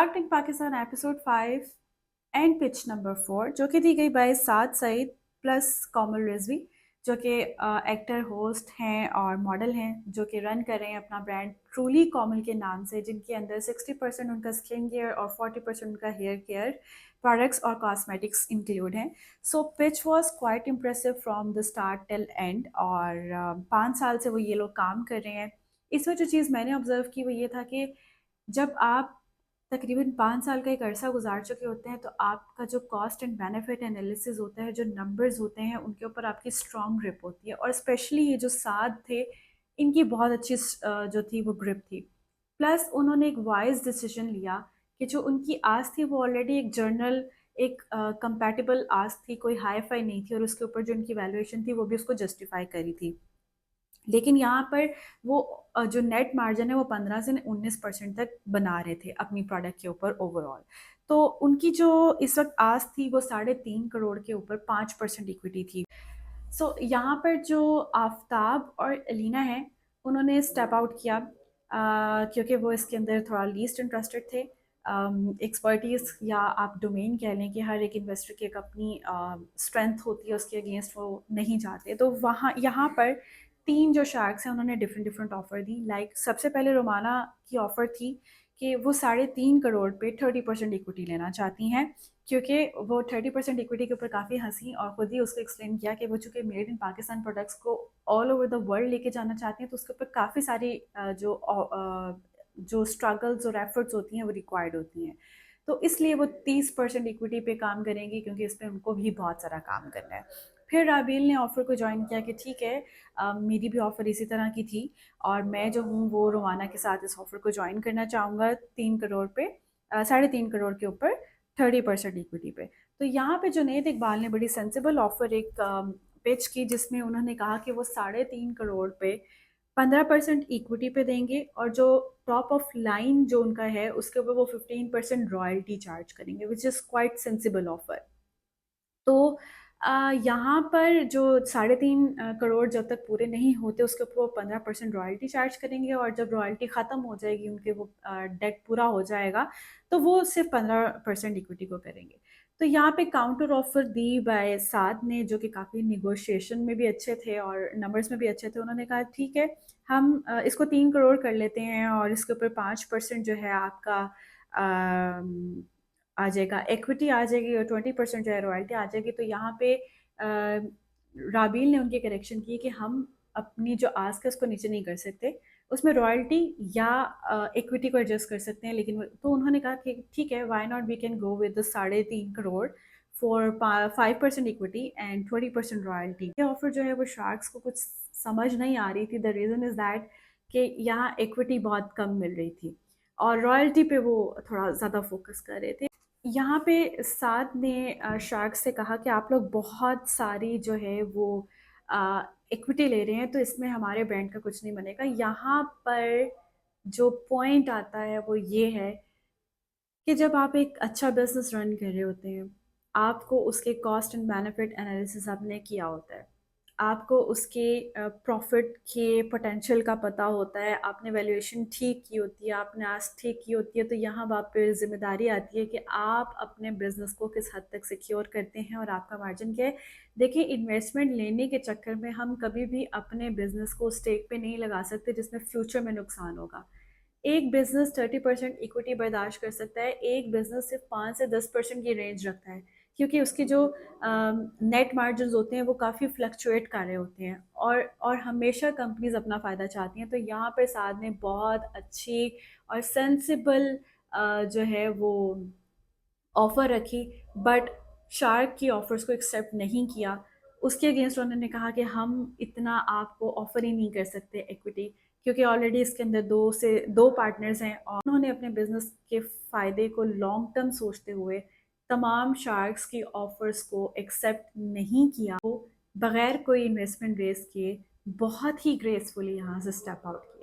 Shark tank Pakistan episode 5 and pitch number 4 जो कि दी गई बाय साद सईद प्लस कोमल रिजवी जो कि एक्टर होस्ट हैं और मॉडल हैं जो कि रन कर रहे हैं अपना ब्रांड ट्रूली कोमल के नाम से, जिनके अंदर 60% उनका स्किन केयर और 40% उनका हेयर केयर प्रोडक्ट्स और कॉस्मेटिक्स इंक्लूड हैं। So pitch was quite impressive from the start till and और 5 साल से वो ये लोग काम कर रहे हैं। इसमें जो चीज़ मैंने ऑब्जर्व की वो ये था कि जब आप तकरीबन 5 साल का एक अरसा गुजार चुके होते हैं तो आपका जो कॉस्ट एंड बेनिफिट एनालिसिस होता है, जो नंबर्स होते हैं, उनके ऊपर आपकी स्ट्रॉन्ग ग्रिप होती है। और स्पेशली ये जो साथ थे, इनकी बहुत अच्छी जो थी वो ग्रिप थी। प्लस उन्होंने एक वाइज डिसीजन लिया कि जो उनकी आस थी वो ऑलरेडी एक जर्नल, एक कंपैटिबल आस थी, कोई हाई फाई नहीं थी, और उसके ऊपर जो उनकी वैल्यूएशन थी वो भी उसको जस्टिफाई करी थी। लेकिन यहाँ पर वो जो नेट मार्जिन है वो 15 से 19% तक बना रहे थे अपनी प्रोडक्ट के ऊपर ओवरऑल। तो उनकी जो इस वक्त आस थी वो 3.5 करोड़ के ऊपर 5% इक्विटी थी। सो यहाँ पर जो आफ्ताब और अलीना है, उन्होंने स्टेप आउट किया क्योंकि वो इसके अंदर थोड़ा लीस्ट इंटरेस्टेड थे। एक्सपर्टीज या आप डोमेन कह लें कि हर एक इन्वेस्टर की एक अपनी स्ट्रेंथ होती है, उसके अगेंस्ट वो नहीं जाते। तो वहाँ यहाँ पर तीन जो शार्क्स हैं उन्होंने डिफरेंट डिफरेंट ऑफर दी। लाइक सबसे पहले रोमाना की ऑफर थी कि वो 3.5 करोड़ पे 30% इक्विटी लेना चाहती हैं, क्योंकि वो 30% इक्विटी के ऊपर काफ़ी हंसी और खुद ही उसको एक्सप्लेन किया कि वो चूँकि मेड इन पाकिस्तान प्रोडक्ट्स को ऑल ओवर द वर्ल्ड लेके जाना चाहती हैं, तो उसके ऊपर काफ़ी सारी जो स्ट्रगल्स और एफर्ट्स होती हैं वो रिक्वायर्ड होती हैं। तो इसलिए वो 30% इक्विटी पे काम करेंगी, क्योंकि इस पर उनको भी बहुत सारा काम करना है। फिर राबील ने ऑफ़र को ज्वाइन किया कि ठीक है, मेरी भी ऑफ़र इसी तरह की थी और मैं जो हूँ वो रोमाना के साथ इस ऑफ़र को ज्वाइन करना चाहूँगा 3 करोड़ पे, 3.5 करोड़ के ऊपर 30% इक्विटी पे। तो यहाँ पे जुनैद इकबाल ने बड़ी सेंसिबल ऑफ़र एक पिच की, जिसमें उन्होंने कहा कि वो 3.5 करोड़ पे 15% इक्विटी पे देंगे और जो टॉप ऑफ लाइन जो उनका है उसके ऊपर वो 15% रॉयल्टी चार्ज करेंगे, which is quite sensible offer. तो यहाँ पर जो 3.5 करोड़ जब तक पूरे नहीं होते उसके ऊपर वो 15% रॉयल्टी चार्ज करेंगे, और जब रॉयल्टी ख़त्म हो जाएगी, उनके वो डेट पूरा हो जाएगा, तो वो सिर्फ 15% इक्विटी को करेंगे। तो यहाँ पे काउंटर ऑफर दी बाय साद ने, जो कि काफ़ी निगोशिएशन में भी अच्छे थे और नंबर्स में भी अच्छे थे। उन्होंने कहा ठीक है, हम इसको 3 करोड़ कर लेते हैं और इसके ऊपर 5% जो है आपका आ जाएगा, एक्विटी आ जाएगी, और 20% जो है रॉयल्टी आ जाएगी। तो यहाँ पे राबील ने उनकी करेक्शन की कि हम अपनी जो आस्क है उसको नीचे नहीं कर सकते, उसमें रॉयल्टी या इक्विटी को एडजस्ट कर सकते हैं। लेकिन तो उन्होंने कहा कि ठीक है, why not, we can go with the 3.5 crore for 5% equity and 20% royalty. ये ऑफर जो है वो शार्क्स को कुछ समझ नहीं आ रही थी। द रीज़न इज़ दैट कि यहाँ इक्विटी बहुत कम मिल रही थी और रॉयल्टी पे वो थोड़ा ज़्यादा फोकस कर रहे थे। यहाँ पे साद ने शार्क से कहा कि आप लोग बहुत सारी जो है वो इक्विटी ले रहे हैं, तो इसमें हमारे ब्रांड का कुछ नहीं बनेगा। यहाँ पर जो पॉइंट आता है वो ये है कि जब आप एक अच्छा बिजनेस रन कर रहे होते हैं, आपको उसके कॉस्ट एंड बेनिफिट एनालिसिस आपने किया होता है, आपको उसके प्रॉफिट के पोटेंशियल का पता होता है, आपने वैल्यूएशन ठीक की होती है, आपने आस्क ठीक की होती है। तो यहाँ आप पे जिम्मेदारी आती है कि आप अपने बिजनेस को किस हद तक सिक्योर करते हैं और आपका मार्जिन क्या है। देखिए, इन्वेस्टमेंट लेने के चक्कर में हम कभी भी अपने बिजनेस को स्टेक पे नहीं लगा सकते जिसमें फ्यूचर में नुकसान होगा। एक बिजनेस 30% इक्विटी बर्दाश्त कर सकता है, एक बिजनेस सिर्फ 5 से 10% की रेंज रखता है, क्योंकि उसके जो नेट मार्जिन होते हैं वो काफ़ी फ्लक्चुएट कर रहे होते हैं और हमेशा कंपनीज अपना फ़ायदा चाहती हैं। तो यहाँ पर साद ने बहुत अच्छी और सेंसिबल जो है वो ऑफ़र रखी, बट शार्क की ऑफ़र्स को एक्सेप्ट नहीं किया। उसके अगेंस्ट उन्होंने कहा कि हम इतना आपको ऑफ़र ही नहीं कर सकते इक्विटी, क्योंकि ऑलरेडी इसके अंदर 2 पार्टनर्स हैं और उन्होंने अपने बिजनेस के फ़ायदे को लॉन्ग टर्म सोचते हुए तमाम शार्क्स की ऑफ़र्स को एक्सेप्ट नहीं किया। वो बगैर कोई इन्वेस्टमेंट रेस किए बहुत ही ग्रेसफुली यहाँ से स्टेप आउट किया।